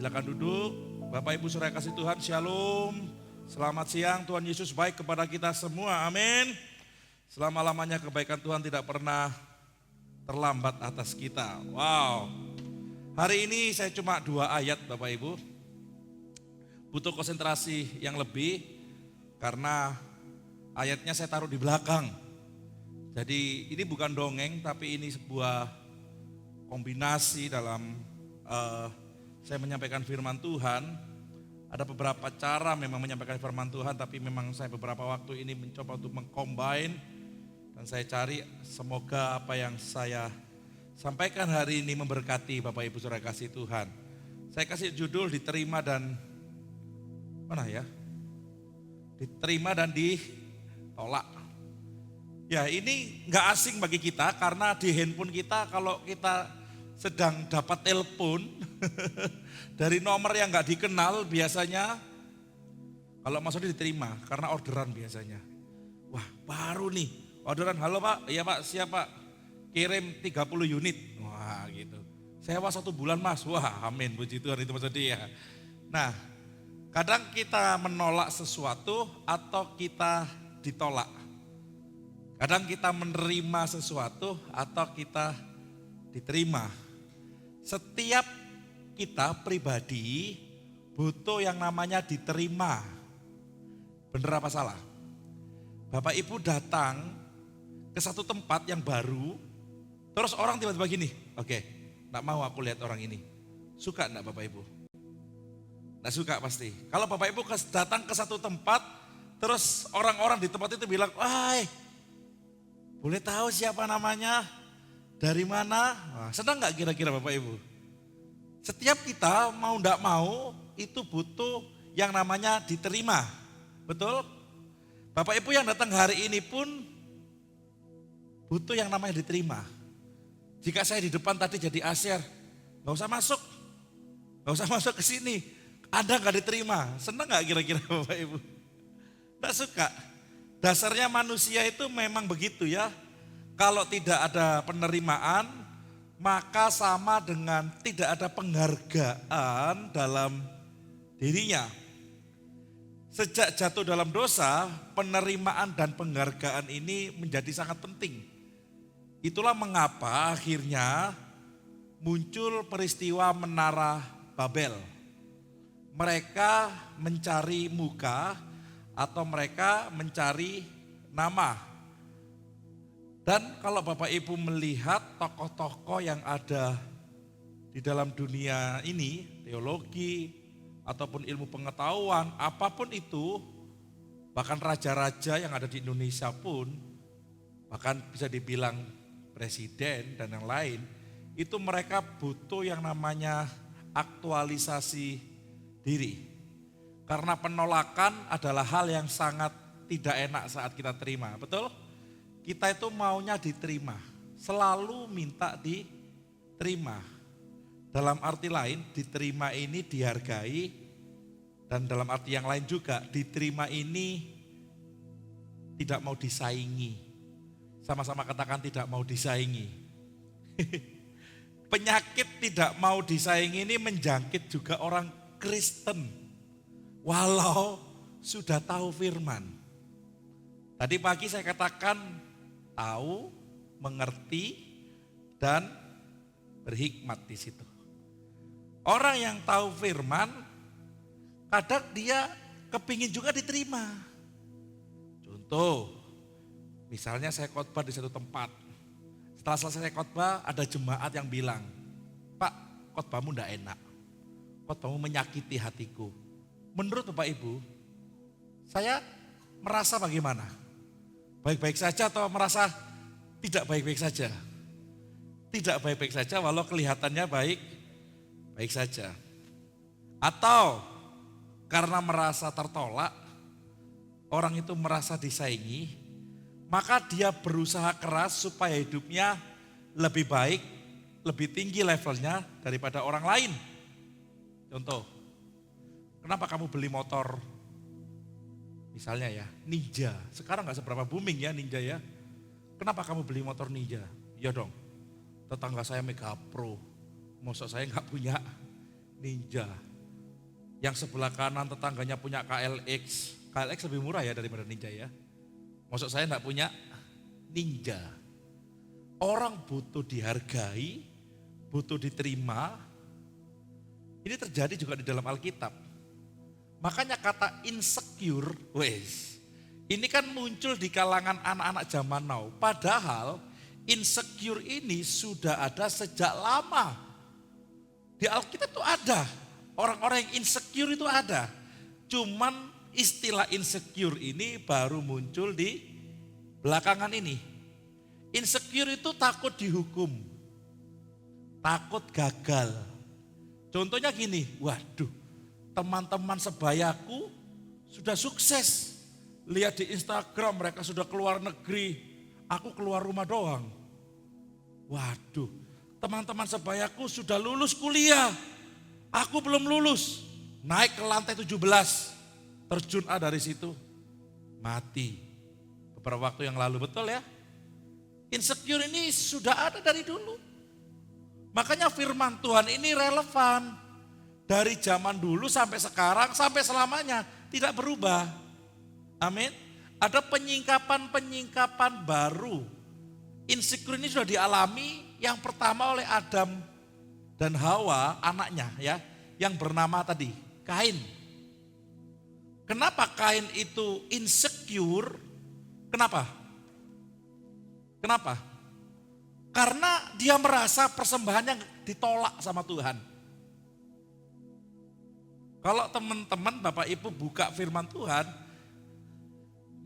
Silakan duduk. Bapak Ibu saudara kasih Tuhan, Shalom. Selamat siang, Tuhan Yesus baik kepada kita semua, amin. Selama-lamanya kebaikan Tuhan tidak pernah terlambat atas kita. Wow. Hari ini saya cuma 2 ayat Bapak Ibu. Butuh konsentrasi yang lebih karena ayatnya saya taruh di belakang. Jadi ini bukan dongeng tapi ini sebuah kombinasi dalam saya menyampaikan firman Tuhan. Ada beberapa cara memang menyampaikan firman Tuhan, tapi memang saya beberapa waktu ini mencoba untuk mengcombine. Dan saya cari semoga apa yang saya sampaikan hari ini memberkati Bapak Ibu saudara kasih Tuhan. Saya kasih judul diterima dan diterima dan ditolak. Ya ini gak asing bagi kita karena di handphone kita kalau kita sedang dapat telepon dari nomor yang gak dikenal biasanya kalau maksudnya diterima karena orderan biasanya. Wah baru nih orderan, halo Pak, iya Pak, siap Pak, kirim 30 unit. Wah gitu, sewa 1 bulan Mas, wah amin, puji Tuhan, itu maksudnya dia. Nah kadang kita menolak sesuatu atau kita ditolak. Kadang kita menerima sesuatu atau kita diterima. Setiap kita pribadi butuh yang namanya diterima. Bener apa salah? Bapak Ibu datang ke satu tempat yang baru, terus orang tiba-tiba gini, oke, gak mau aku lihat orang ini. Suka gak Bapak Ibu? Gak suka pasti. Kalau Bapak Ibu datang ke satu tempat, terus orang-orang di tempat itu bilang, wah, boleh tahu siapa namanya? Dari mana? Wah, senang gak kira-kira Bapak Ibu? Setiap kita mau gak mau itu butuh yang namanya diterima. Betul? Bapak Ibu yang datang hari ini pun butuh yang namanya diterima. Jika saya di depan tadi jadi asyar, gak usah masuk. Gak usah masuk ke sini. Anda gak diterima. Senang gak kira-kira Bapak Ibu? Gak suka. Dasarnya manusia itu memang begitu ya. Kalau tidak ada penerimaan, maka sama dengan tidak ada penghargaan dalam dirinya. Sejak jatuh dalam dosa, penerimaan dan penghargaan ini menjadi sangat penting. Itulah mengapa akhirnya muncul peristiwa Menara Babel. Mereka mencari muka atau mereka mencari nama. Dan kalau Bapak Ibu melihat tokoh-tokoh yang ada di dalam dunia ini, teologi ataupun ilmu pengetahuan, apapun itu, bahkan raja-raja yang ada di Indonesia pun, bahkan bisa dibilang presiden dan yang lain, itu mereka butuh yang namanya aktualisasi diri. Karena penolakan adalah hal yang sangat tidak enak saat kita terima, betul? Kita itu maunya diterima, selalu minta diterima. Dalam arti lain, diterima ini dihargai, dan dalam arti yang lain juga, diterima ini tidak mau disaingi. Sama-sama katakan tidak mau disaingi. Penyakit tidak mau disaingi ini menjangkit juga orang Kristen. Walau sudah tahu firman. Tadi pagi saya katakan, tahu, mengerti, dan berhikmat di situ. Orang yang tahu firman, kadang dia kepingin juga diterima. Contoh, misalnya saya khotbah di satu tempat. Setelah selesai khotbah, ada jemaat yang bilang, Pak, khotbahmu enggak enak. Khotbahmu menyakiti hatiku. Menurut Bapak Ibu, saya merasa bagaimana? Baik-baik saja atau merasa tidak baik-baik saja? Tidak baik-baik saja walau kelihatannya baik saja. Atau karena merasa tertolak, orang itu merasa disaingi, maka dia berusaha keras supaya hidupnya lebih baik, lebih tinggi levelnya daripada orang lain. Contoh, kenapa kamu beli motor? Misalnya ya, Ninja. Sekarang gak seberapa booming ya Ninja ya. Kenapa kamu beli motor Ninja? Ya dong, tetangga saya Mega Pro. Masa saya gak punya Ninja. Yang sebelah kanan tetangganya punya KLX. KLX lebih murah ya daripada Ninja ya. Maksud saya enggak punya Ninja. Orang butuh dihargai, butuh diterima. Ini terjadi juga di dalam Alkitab. Makanya kata insecure, ini kan muncul di kalangan anak-anak zaman now. Padahal insecure ini sudah ada sejak lama. Di Alkitab itu ada. Orang-orang yang insecure itu ada. Cuman istilah insecure ini baru muncul di belakangan ini. Insecure itu takut dihukum. Takut gagal. Contohnya gini, waduh, teman-teman sebayaku sudah sukses. Lihat di Instagram mereka sudah keluar negeri, aku keluar rumah doang. Waduh, teman-teman sebayaku sudah lulus kuliah, aku belum lulus. Naik ke lantai 17, terjun dari situ, mati. Beberapa waktu yang lalu, betul ya? Insecure ini sudah ada dari dulu. Makanya firman Tuhan ini relevan. Dari zaman dulu sampai sekarang, sampai selamanya. Tidak berubah. Amin. Ada penyingkapan-penyingkapan baru. Insecure ini sudah dialami yang pertama oleh Adam dan Hawa, anaknya ya. Yang bernama tadi, Kain. Kenapa Kain itu insecure? Kenapa? Karena dia merasa persembahannya ditolak sama Tuhan. Kalau teman-teman Bapak Ibu buka firman Tuhan,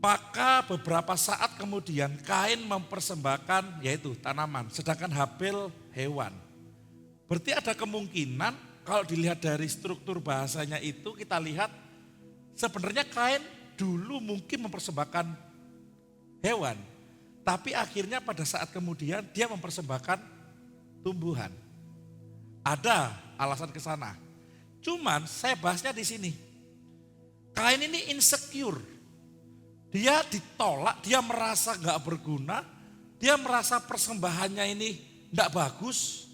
maka beberapa saat kemudian Kain mempersembahkan yaitu tanaman, sedangkan Habel hewan. Berarti ada kemungkinan kalau dilihat dari struktur bahasanya itu kita lihat sebenarnya Kain dulu mungkin mempersembahkan hewan. Tapi akhirnya pada saat kemudian dia mempersembahkan tumbuhan. Ada alasan ke sana. Cuman saya bahasnya di sini. Kain ini insecure. Dia ditolak, dia merasa gak berguna. Dia merasa persembahannya ini gak bagus.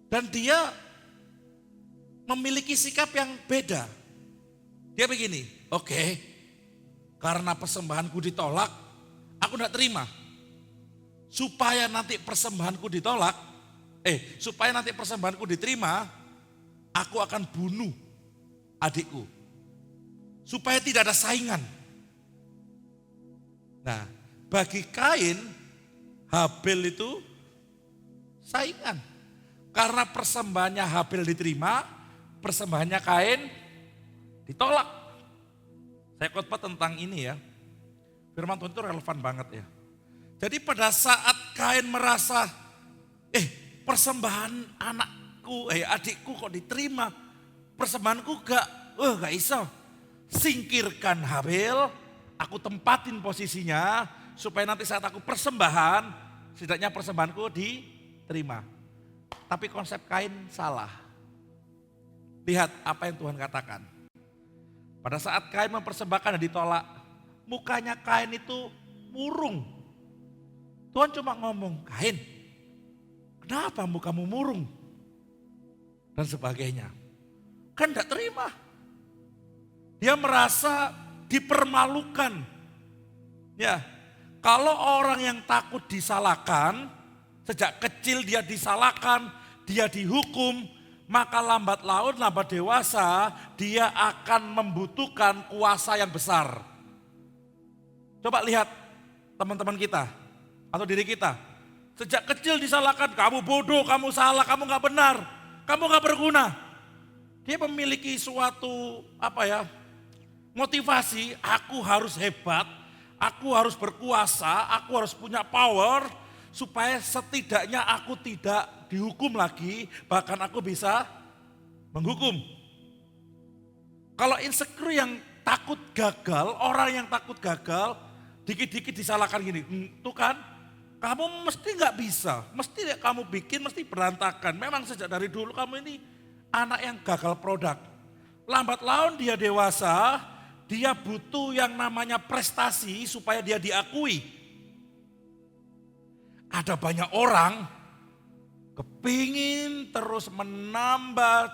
Dan dia memiliki sikap yang beda. Dia begini, oke, karena persembahanku ditolak, aku gak terima. Supaya nanti persembahanku ditolak, supaya nanti persembahanku diterima, aku akan bunuh adikku. Supaya tidak ada saingan. Nah, bagi Kain, Habel itu saingan. Karena persembahannya Habel diterima, persembahannya Kain ditolak. Saya khotbah tentang ini ya. Firman Tuhan itu relevan banget ya. Jadi pada saat Kain merasa, persembahan adikku kok diterima, persembahanku gak iso. Singkirkan Habel, aku tempatin posisinya, supaya nanti saat aku persembahan, setidaknya persembahanku diterima. Tapi konsep Kain salah. Lihat apa yang Tuhan katakan. Pada saat Kain mempersembahkan dan ditolak, mukanya Kain itu murung. Tuhan cuma ngomong, Kain, kenapa mukamu murung? Dan sebagainya. Kan gak terima. Dia merasa dipermalukan. Ya, kalau orang yang takut disalahkan, sejak kecil dia disalahkan, dia dihukum, maka lambat laun, lambat dewasa, dia akan membutuhkan kuasa yang besar. Coba lihat teman-teman kita, atau diri kita. Sejak kecil disalahkan, kamu bodoh, kamu salah, kamu gak benar, kamu gak berguna. Dia memiliki suatu motivasi, aku harus hebat, aku harus berkuasa, aku harus punya power, supaya setidaknya aku tidak dihukum lagi, bahkan aku bisa menghukum. Kalau insecure yang takut gagal, orang yang takut gagal, dikit-dikit disalahkan gini, tuh kan, kamu mesti gak bisa, mesti kamu bikin, mesti berantakan. Memang sejak dari dulu kamu ini anak yang gagal produk. Lambat laun dia dewasa, dia butuh yang namanya prestasi supaya dia diakui. Ada banyak orang kepingin terus menambah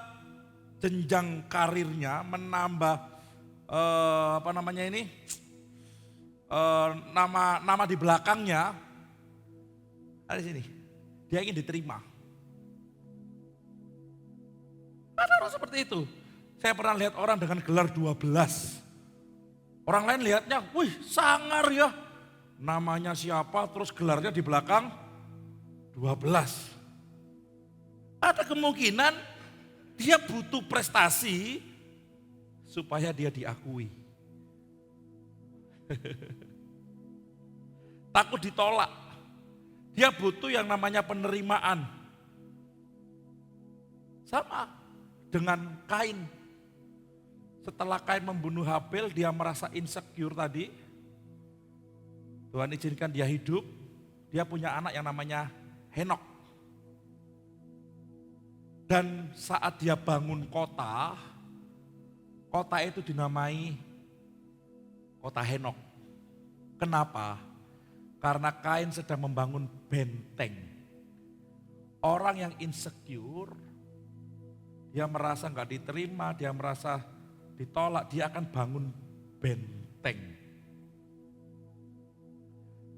jenjang karirnya, menambah nama di belakangnya, ada di sini. Dia ingin diterima. Ada orang seperti itu. Saya pernah lihat orang dengan gelar 12. Orang lain lihatnya, wih sangar ya. Namanya siapa, terus gelarnya di belakang 12. Ada kemungkinan dia butuh prestasi supaya dia diakui. Takut ditolak. Dia butuh yang namanya penerimaan. Sama dengan Kain. Setelah Kain membunuh Habel, dia merasa insecure tadi. Tuhan izinkan dia hidup, dia punya anak yang namanya Henok. Dan saat dia bangun kota, kota itu dinamai kota Henok. Kenapa? Karena Kain sedang membangun benteng. Orang yang insecure, dia merasa nggak diterima, dia merasa ditolak, dia akan bangun benteng.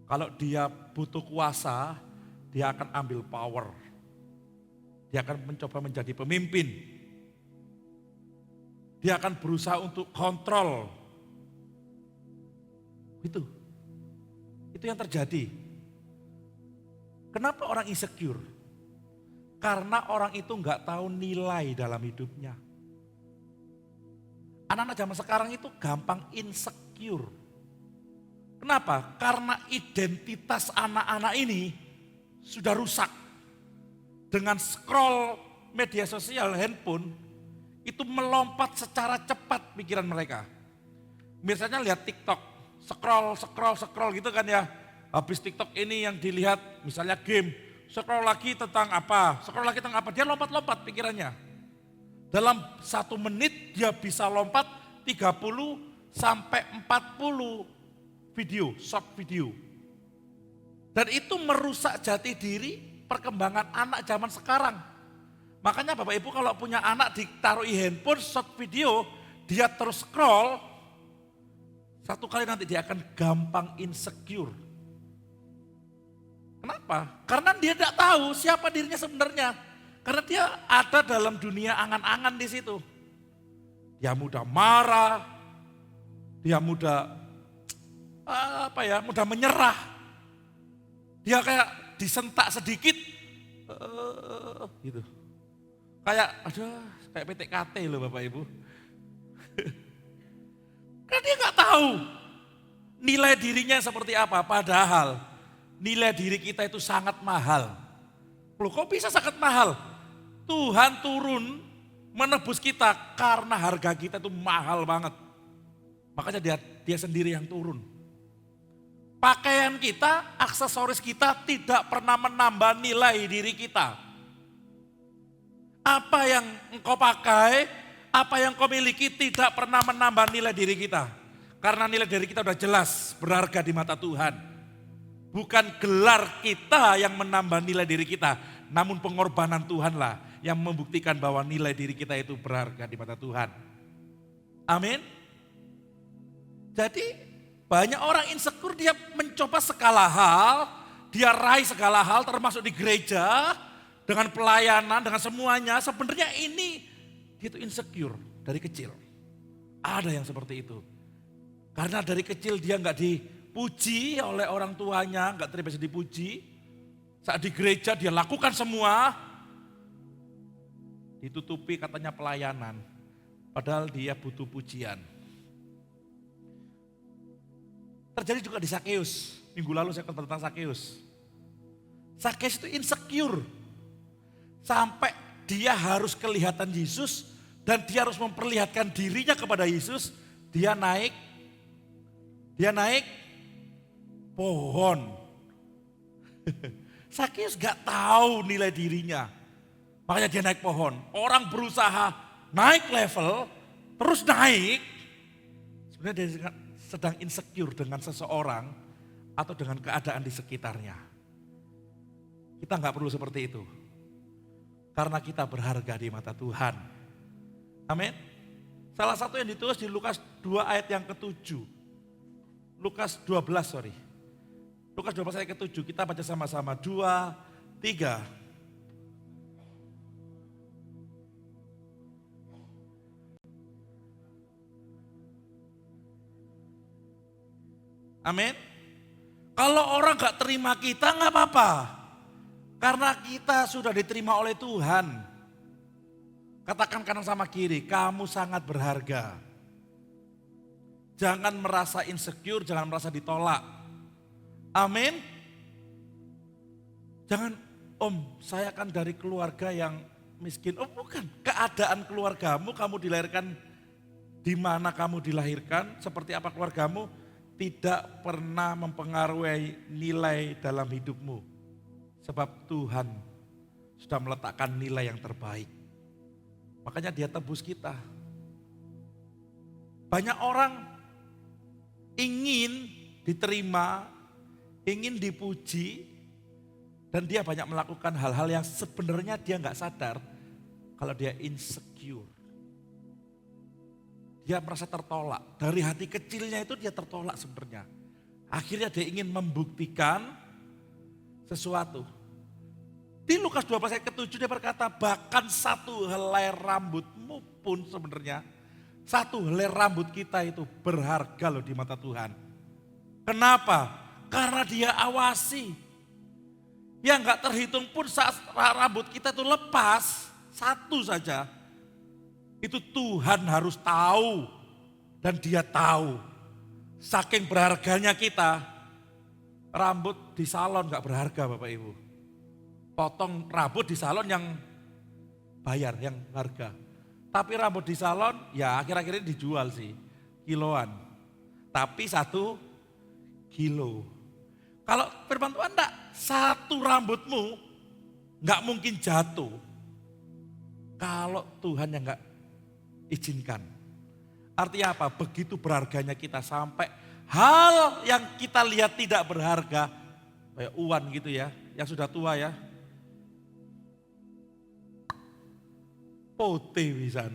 Kalau dia butuh kuasa, dia akan ambil power. Dia akan mencoba menjadi pemimpin. Dia akan berusaha untuk kontrol. Itu yang terjadi. Kenapa orang insecure? Karena orang itu nggak tahu nilai dalam hidupnya. Anak-anak zaman sekarang itu gampang insecure. Kenapa? Karena identitas anak-anak ini sudah rusak. Dengan scroll media sosial, handphone, itu melompat secara cepat pikiran mereka. Misalnya lihat TikTok, scroll gitu kan ya. Habis TikTok ini yang dilihat misalnya game, scroll lagi tentang apa, dia lompat-lompat pikirannya. Dalam 1 menit dia bisa lompat 30 sampai 40 video, short video. Dan itu merusak jati diri perkembangan anak zaman sekarang. Makanya Bapak Ibu kalau punya anak ditaruh handphone short video, dia terus scroll, satu kali nanti dia akan gampang insecure. Kenapa? Karena dia tidak tahu siapa dirinya sebenarnya. Karena dia ada dalam dunia angan-angan di situ. Dia mudah marah, dia mudah menyerah. Dia kayak disentak sedikit, gitu. Kayak PTKT loh Bapak Ibu. Karena dia nggak tahu nilai dirinya seperti apa. Padahal nilai diri kita itu sangat mahal. Loh kok bisa sangat mahal? Tuhan turun menebus kita karena harga kita itu mahal banget. Makanya dia sendiri yang turun. Pakaian kita, aksesoris kita tidak pernah menambah nilai diri kita. Apa yang engkau pakai, apa yang kau miliki tidak pernah menambah nilai diri kita. Karena nilai diri kita sudah jelas berharga di mata Tuhan. Bukan gelar kita yang menambah nilai diri kita, namun pengorbanan Tuhanlah yang membuktikan bahwa nilai diri kita itu berharga di mata Tuhan. Amin. Jadi banyak orang insecure, dia mencoba segala hal, dia raih segala hal termasuk di gereja, dengan pelayanan, dengan semuanya. Sebenarnya ini dia itu insecure dari kecil. Ada yang seperti itu. Karena dari kecil dia nggak dipuji oleh orang tuanya, nggak terbiasa dipuji. Saat di gereja dia lakukan semua, ditutupi katanya pelayanan. Padahal dia butuh pujian. Terjadi juga di Sakeus. Minggu lalu saya tentang Sakeus. Sakeus itu insecure. Sampai dia harus kelihatan Yesus dan dia harus memperlihatkan dirinya kepada Yesus. Dia naik pohon. Sakeus gak tahu nilai dirinya. Makanya dia naik pohon. Orang berusaha naik level, terus naik. Sebenarnya dia sedang insecure dengan seseorang atau dengan keadaan di sekitarnya. Kita nggak perlu seperti itu. Karena kita berharga di mata Tuhan. Amin. Salah satu yang ditulis di Lukas 2 ayat yang ke-7. Lukas 12, sorry. Lukas 12 ayat ke-7, kita baca sama-sama. 2, 3. Amin. Kalau orang gak terima kita gak apa-apa. Karena kita sudah diterima oleh Tuhan. Katakan kanan sama kiri, kamu sangat berharga. Jangan merasa insecure, jangan merasa ditolak. Amin. Jangan, Om, saya kan dari keluarga yang miskin. Oh bukan, keadaan keluargamu, kamu dilahirkan di mana kamu dilahirkan, seperti apa keluargamu, tidak pernah mempengaruhi nilai dalam hidupmu. Sebab Tuhan sudah meletakkan nilai yang terbaik. Makanya dia tebus kita. Banyak orang ingin diterima, ingin dipuji, dan dia banyak melakukan hal-hal yang sebenarnya dia nggak sadar kalau dia insecure. Dia merasa tertolak. Dari hati kecilnya itu dia tertolak sebenarnya. Akhirnya dia ingin membuktikan sesuatu. Di Lukas 12 ayat ke-7 dia berkata, bahkan satu helai rambutmu pun sebenarnya, satu helai rambut kita itu berharga loh di mata Tuhan. Kenapa? Karena dia awasi. Yang gak terhitung pun saat rambut kita itu lepas, satu saja. Itu Tuhan harus tahu dan dia tahu. Saking berharganya kita, rambut di salon gak berharga Bapak Ibu. Potong rambut di salon yang bayar, yang harga. Tapi rambut di salon ya akhir-akhir ini dijual sih, kiloan. Tapi 1 kilo. Kalau firman Tuhan enggak, satu rambutmu enggak mungkin jatuh. Kalau Tuhan yang enggak izinkan. Artinya apa? Begitu berharganya kita sampai hal yang kita lihat tidak berharga. Kayak uan gitu ya, yang sudah tua ya. Pote pisan.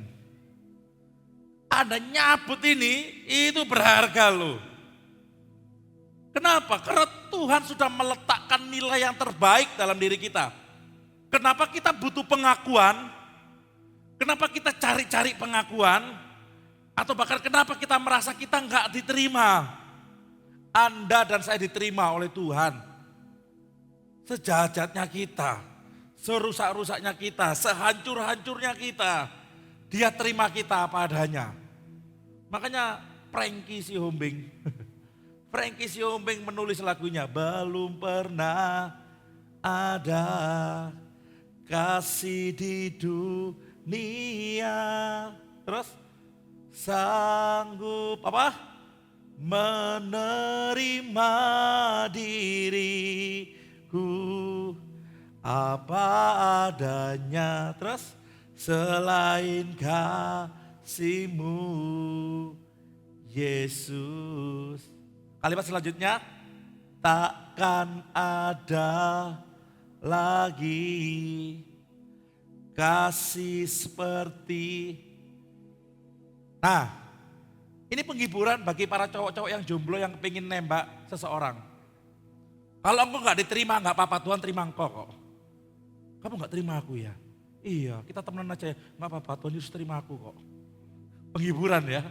Anda nyabut ini, itu berharga loh. Kenapa? Karena Tuhan sudah meletakkan nilai yang terbaik dalam diri kita. Kenapa kita butuh pengakuan? Kenapa kita cari-cari pengakuan? Atau bahkan kenapa kita merasa kita enggak diterima? Anda dan saya diterima oleh Tuhan. Sejahatnya kita. Serusak-rusaknya kita, sehancur-hancurnya kita. Dia terima kita apa adanya. Makanya Frankie Sihombing. Frankie Sihombing menulis lagunya. Belum pernah ada kasih di dunia. Terus sanggup apa? Menerima diriku apa adanya, terus selain kasih-Mu Yesus. Kalimat selanjutnya, takkan ada lagi kasih seperti. Nah, ini penghiburan bagi para cowok-cowok yang jomblo yang pengen nembak seseorang. Kalau engkau gak diterima gak apa-apa, Tuhan terima engkau kok. Kamu gak terima aku ya? Iya, kita temenan aja ya. Gak apa-apa, Tuhan Yesus terima aku kok. Penghiburan ya.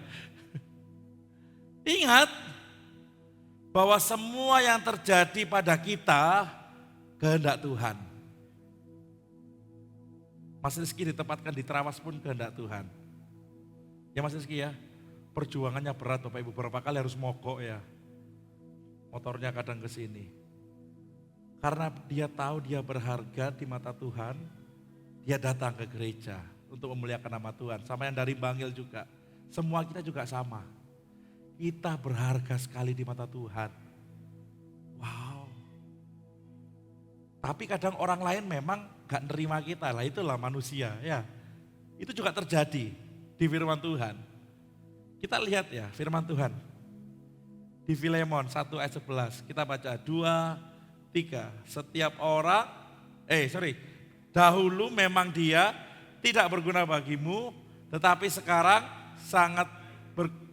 Ingat bahwa semua yang terjadi pada kita kehendak Tuhan. Mas Rizky ditempatkan di Trawas pun kehendak Tuhan. Ya Mas Rizky ya, perjuangannya berat Bapak Ibu, beberapa kali harus mogok ya. Motornya kadang ke sini. Karena dia tahu dia berharga di mata Tuhan, dia datang ke gereja untuk memuliakan nama Tuhan. Sama yang dari Bangil juga, semua kita juga sama. Kita berharga sekali di mata Tuhan. Wow. Tapi kadang orang lain memang gak nerima kita, lah itulah manusia ya. Itu juga terjadi di firman Tuhan. Kita lihat ya firman Tuhan. Di Filemon 1 ayat 11, kita baca 2, 3. Setiap orang, dahulu memang dia tidak berguna bagimu, tetapi sekarang sangat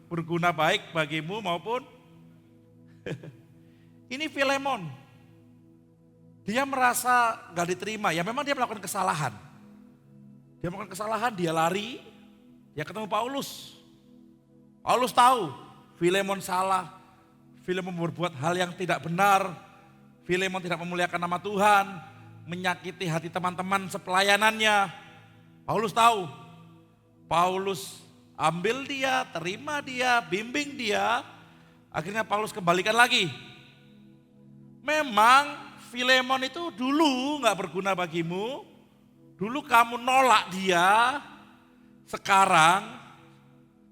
berguna baik bagimu maupun ini Filemon. Dia merasa gak diterima, ya memang dia melakukan kesalahan. Dia melakukan kesalahan, dia lari, dia ketemu Paulus. Paulus tahu Filemon salah, Filemon berbuat hal yang tidak benar, Filemon tidak memuliakan nama Tuhan, menyakiti hati teman-teman sepelayanannya. Paulus tahu, Paulus ambil dia, terima dia, bimbing dia, akhirnya Paulus kembalikan lagi. Memang Filemon itu dulu gak berguna bagimu, dulu kamu nolak dia, sekarang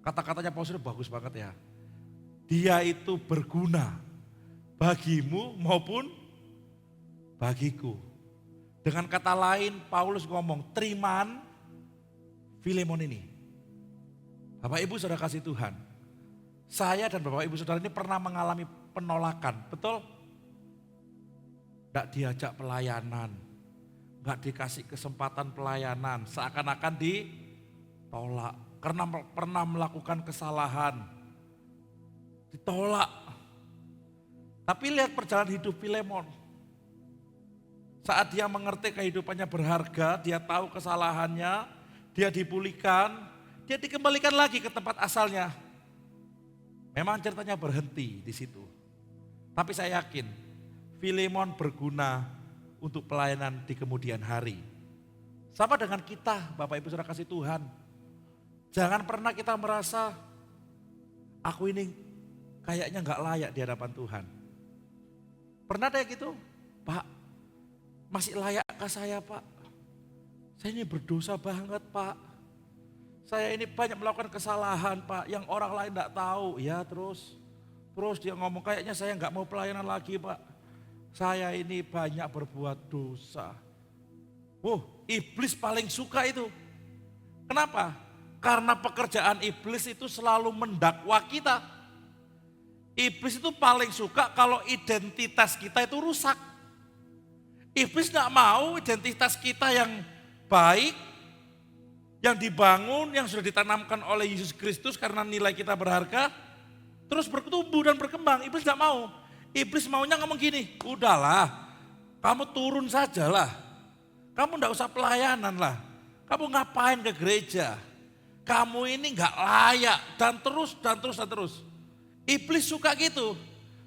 kata-katanya Paulus itu bagus banget ya. Dia itu berguna bagimu maupun bagiku. Dengan kata lain Paulus ngomong terimaan Filemon ini. Bapak Ibu Saudara kasih Tuhan, saya dan Bapak Ibu Saudara ini pernah mengalami penolakan, betul? Gak diajak pelayanan, gak dikasih kesempatan pelayanan, seakan-akan ditolak. Karena pernah melakukan kesalahan, ditolak. Tapi lihat perjalanan hidup Filemon. Saat dia mengerti kehidupannya berharga, dia tahu kesalahannya, dia dipulihkan, dia dikembalikan lagi ke tempat asalnya. Memang ceritanya berhenti di situ. Tapi saya yakin Filemon berguna untuk pelayanan di kemudian hari. Sama dengan kita, Bapak Ibu Saudara kasih Tuhan. Jangan pernah kita merasa, aku ini kayaknya gak layak di hadapan Tuhan. Pernah ada gitu? Pak, masih layakkah saya Pak? Saya ini berdosa banget Pak. Saya ini banyak melakukan kesalahan Pak, yang orang lain gak tahu. Ya terus dia ngomong kayaknya saya gak mau pelayanan lagi Pak. Saya ini banyak berbuat dosa. Iblis paling suka itu. Kenapa? Karena pekerjaan iblis itu selalu mendakwa kita. Iblis itu paling suka kalau identitas kita itu rusak. Iblis gak mau identitas kita yang baik, yang dibangun, yang sudah ditanamkan oleh Yesus Kristus karena nilai kita berharga, terus bertumbuh dan berkembang. Iblis gak mau. Iblis maunya ngomong gini, udahlah kamu turun sajalah, kamu enggak usah pelayanan lah, kamu ngapain ke gereja, kamu ini enggak layak dan terus. Iblis suka gitu,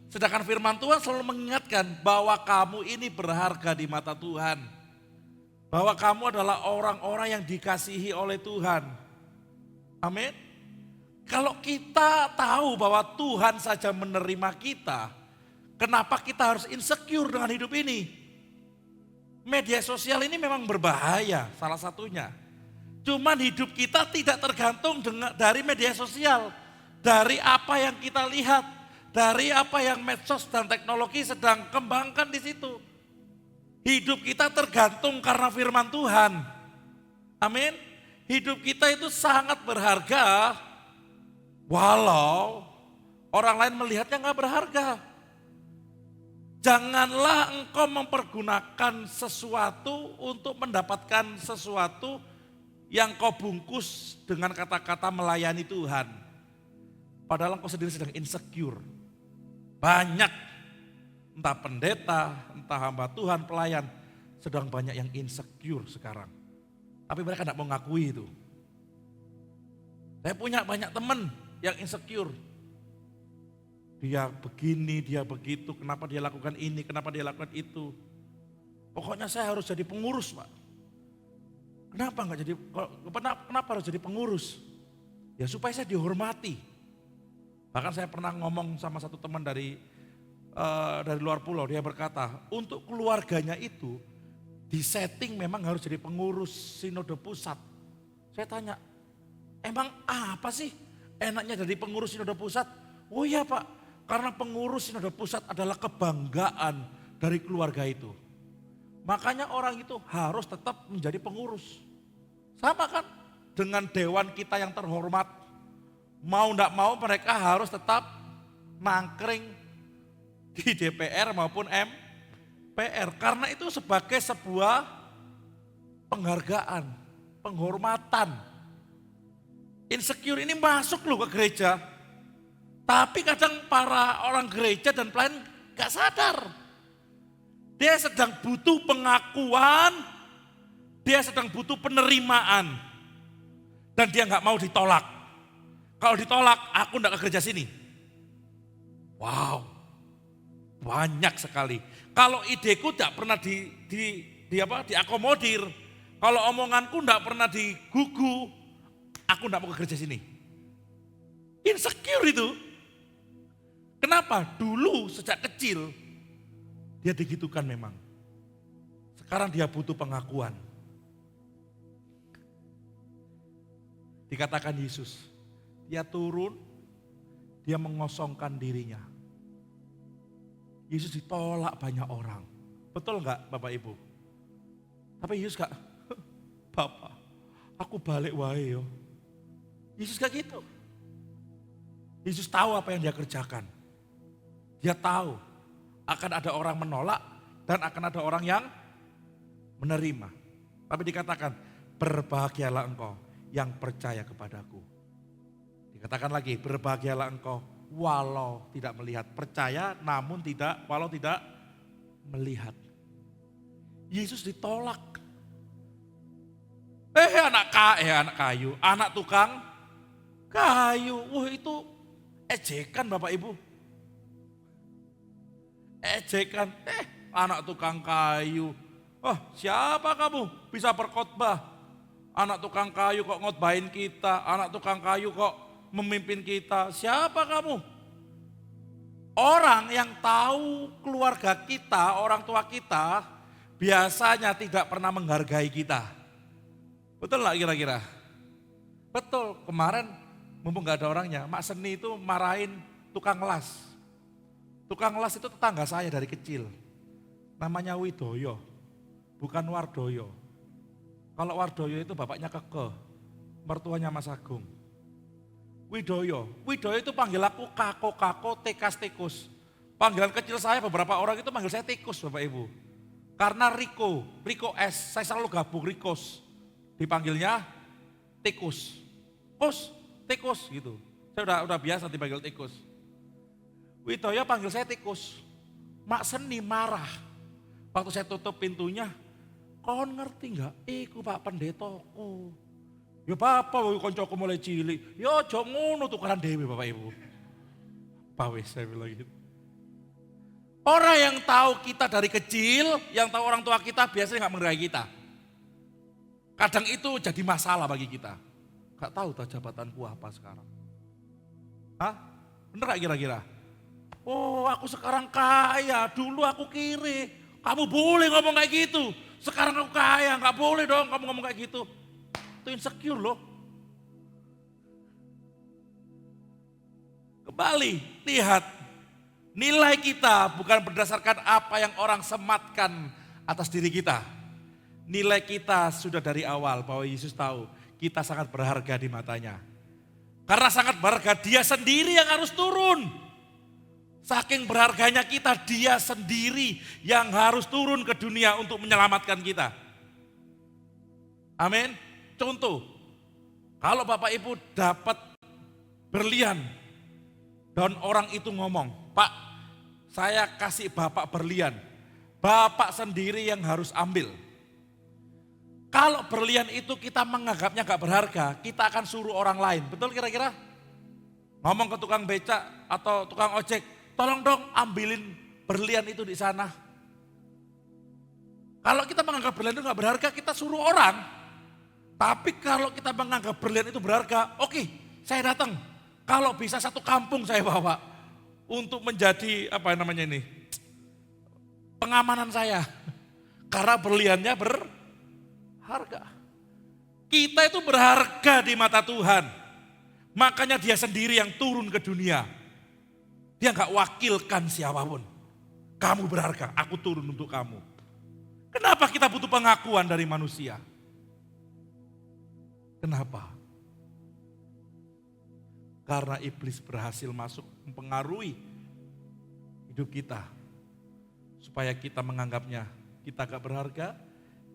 sedangkan firman Tuhan selalu mengingatkan bahwa kamu ini berharga di mata Tuhan, bahwa kamu adalah orang-orang yang dikasihi oleh Tuhan. Amin. Kalau kita tahu bahwa Tuhan saja menerima kita, kenapa kita harus insecure dengan hidup ini? Media sosial ini memang berbahaya, salah satunya. Cuman hidup kita tidak tergantung dari media sosial. Dari apa yang kita lihat, dari apa yang medsos dan teknologi sedang kembangkan di situ. Hidup kita tergantung karena firman Tuhan. Amin. Hidup kita itu sangat berharga, walau orang lain melihatnya gak berharga. Janganlah engkau mempergunakan sesuatu untuk mendapatkan sesuatu yang kau bungkus dengan kata-kata melayani Tuhan. Padahal engkau sendiri sedang insecure. Banyak, entah pendeta, entah hamba Tuhan, pelayan, sedang banyak yang insecure sekarang. Tapi mereka tidak mau ngakui itu. Saya punya banyak teman yang insecure. Dia begini, dia begitu, kenapa dia lakukan ini, kenapa dia lakukan itu. Pokoknya saya harus jadi pengurus Pak. Kenapa harus jadi pengurus? Ya supaya saya dihormati. Bahkan saya pernah ngomong sama satu teman dari luar pulau, dia berkata, untuk keluarganya itu disetting memang harus jadi pengurus sinode pusat. Saya tanya, emang apa sih enaknya jadi pengurus sinode pusat? Oh iya Pak, karena pengurus sinode pusat adalah kebanggaan dari keluarga itu. Makanya orang itu harus tetap menjadi pengurus. Sama kan dengan dewan kita yang terhormat. Mau enggak mau mereka harus tetap nangkring di DPR maupun MPR. Karena itu sebagai sebuah penghargaan, penghormatan. Insecure ini masuk loh ke gereja. Tapi kadang para orang gereja dan pelayan gak sadar. Dia sedang butuh pengakuan, dia sedang butuh penerimaan. Dan dia gak mau ditolak. Kalau ditolak, aku gak ke gereja sini. Wow, banyak sekali. Kalau ideku gak pernah diakomodir. Kalau omonganku gak pernah digugu, aku gak mau ke gereja sini. Insecure itu. Kenapa? Dulu sejak kecil dia digitukan memang. Sekarang dia butuh pengakuan. Dikatakan Yesus, dia turun, dia mengosongkan dirinya. Yesus ditolak banyak orang. Betul enggak Bapak Ibu? Tapi Yesus gak, Bapak, aku balik wae yo. Yesus gak gitu. Yesus tahu apa yang dia kerjakan. Dia tahu akan ada orang menolak dan akan ada orang yang menerima. Tapi dikatakan, berbahagialah engkau yang percaya kepadaku. Dikatakan lagi, berbahagialah engkau walau tidak melihat. Percaya namun tidak, walau tidak melihat. Yesus ditolak. Anak kayu, anak tukang kayu. Wah itu ejekan Bapak Ibu. Ejekan, anak tukang kayu. Oh siapa kamu bisa berkhotbah? Anak tukang kayu kok ngotbahin kita, anak tukang kayu kok memimpin kita. Siapa kamu? Orang yang tahu keluarga kita, orang tua kita, biasanya tidak pernah menghargai kita. Betul gak kira-kira? Betul, kemarin mumpung gak ada orangnya, Mak Seni itu marahin tukang las. Tukang las itu tetangga saya dari kecil. Namanya Widoyo, bukan Wardoyo. Kalau Wardoyo itu bapaknya Keke, mertuanya Mas Agung. Widoyo itu panggil aku kako, tekas. Panggilan kecil saya beberapa orang itu panggil saya tikus Bapak Ibu. Karena Riko S, saya selalu gabung Rikos. Dipanggilnya tikus. Tikus gitu. Saya udah biasa dipanggil tikus. Widoyo panggil saya tikus. Mak Seni marah. Waktu saya tutup pintunya, kon ngerti enggak? Iku Pak Pendetoku. Ya Bapak, koncoku mulai cilik. Ya aja ngono tukaran dewe Bapak Ibu. Pawes saya bilang gitu. Orang yang tahu kita dari kecil, yang tahu orang tua kita biasanya gak menghargai kita. Kadang itu jadi masalah bagi kita. Gak tahu jabatanku apa sekarang. Hah? Bener gak kira-kira? Oh aku sekarang kaya, dulu aku kiri. Kamu boleh ngomong kayak gitu. Sekarang aku kaya, gak boleh dong kamu ngomong kayak gitu. Itu insecure loh. Kembali, lihat. Nilai kita bukan berdasarkan apa yang orang sematkan atas diri kita. Nilai kita sudah dari awal bahwa Yesus tahu kita sangat berharga di matanya. Karena sangat berharga, dia sendiri yang harus turun. Saking berharganya kita, dia sendiri yang harus turun ke dunia untuk menyelamatkan kita. Amin. Contoh, kalau Bapak Ibu dapat berlian dan orang itu ngomong, Pak, saya kasih Bapak berlian. Bapak sendiri yang harus ambil. Kalau berlian itu kita menganggapnya gak berharga, kita akan suruh orang lain. Betul kira-kira? Ngomong ke tukang becak atau tukang ojek, tolong dong ambilin berlian itu di sana. Kalau kita menganggap berlian itu gak berharga, kita suruh orang. Tapi kalau kita menganggap berlian itu berharga, oke, saya datang. Kalau bisa satu kampung saya bawa untuk menjadi pengamanan saya. Karena berliannya berharga. Kita itu berharga di mata Tuhan. Makanya dia sendiri yang turun ke dunia. Dia gak wakilkan siapapun. Kamu berharga, aku turun untuk kamu. Kenapa kita butuh pengakuan dari manusia? Kenapa? Karena iblis berhasil masuk mempengaruhi hidup kita. Supaya kita menganggapnya kita gak berharga,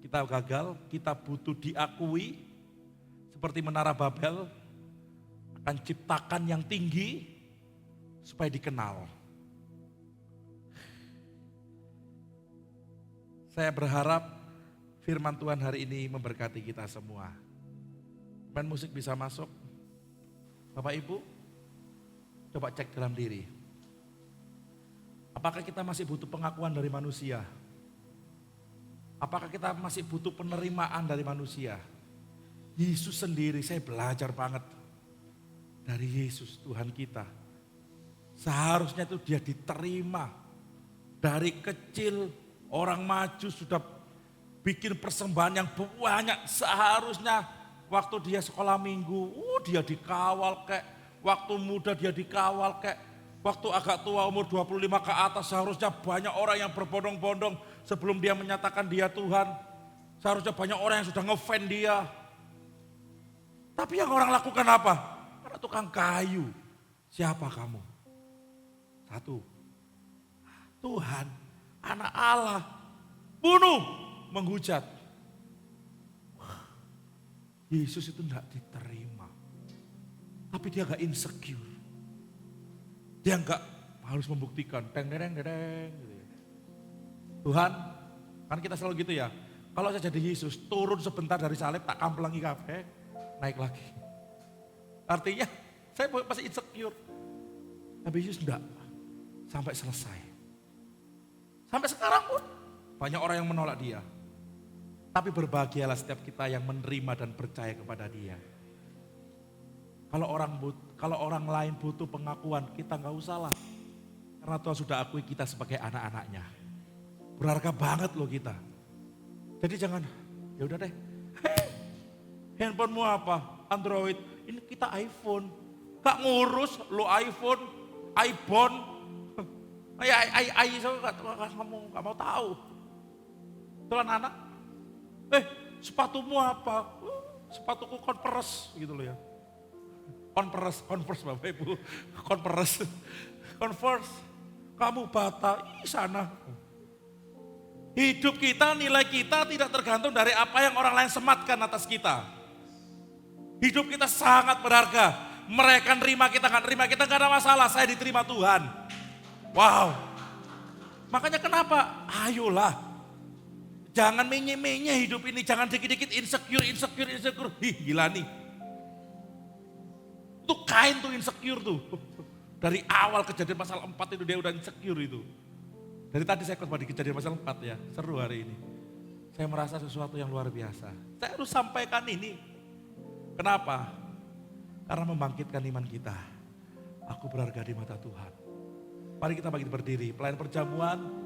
kita gagal, kita butuh diakui. Seperti Menara Babel, akan ciptakan yang tinggi supaya dikenal. Saya berharap firman Tuhan hari ini memberkati kita semua. Main musik bisa masuk. Bapak Ibu, coba cek dalam diri. Apakah kita masih butuh pengakuan dari manusia? Apakah kita masih butuh penerimaan dari manusia? Yesus sendiri, saya belajar banget dari Yesus Tuhan kita. Seharusnya itu dia diterima. Dari kecil orang maju sudah bikin persembahan yang banyak. Seharusnya waktu dia sekolah minggu, dia dikawal kek. Waktu muda dia dikawal kek. Waktu agak tua umur 25 ke atas seharusnya banyak orang yang berbondong-bondong sebelum dia menyatakan dia Tuhan. Seharusnya banyak orang yang sudah ngefan dia. Tapi yang orang lakukan apa? Karena tukang kayu. Siapa kamu? Satu. Tuhan, anak Allah. Bunuh, menghujat. Yesus itu tidak diterima. Tapi dia gak insecure. Dia gak harus membuktikan. Deng. Tuhan, kan kita selalu gitu ya. Kalau saya jadi Yesus, turun sebentar dari salib, tak kamplengi kafe, naik lagi. Artinya, saya pasti insecure. Tapi Yesus enggak. Sampai selesai. Sampai sekarang pun, banyak orang yang menolak dia. Tapi berbahagialah setiap kita yang menerima dan percaya kepada dia. Kalau orang lain butuh pengakuan, kita nggak usah lah. Karena Tuhan sudah akui kita sebagai anak-anaknya. Berharga banget loh kita. Jadi jangan, ya udah deh. Handphonemu apa? Android. Ini kita iPhone. Gak ngurus lo iPhone, iPhone. Kamu gak mau tahu. Tuhan anak. Sepatumu apa? Sepatuku Converse gitu loh ya. Converse Bapak Ibu, Converse. Kamu bata, sana. Hidup kita, nilai kita tidak tergantung dari apa yang orang lain sematkan atas kita. Hidup kita sangat berharga. Mereka nerima kita, gak nerima kita, gak ada masalah. Saya diterima Tuhan. Wow. Makanya kenapa? Ayolah. Jangan menye-menye hidup ini, jangan dikit-dikit insecure. Gila nih. Itu Kain tuh insecure tuh. Dari awal kejadian pasal 4 itu dia udah insecure itu. Dari tadi saya khotbah di kejadian pasal 4 ya, seru hari ini. Saya merasa sesuatu yang luar biasa. Saya harus sampaikan ini. Kenapa? Karena membangkitkan iman kita. Aku berharga di mata Tuhan. Mari kita bangkit berdiri, pelayan perjamuan.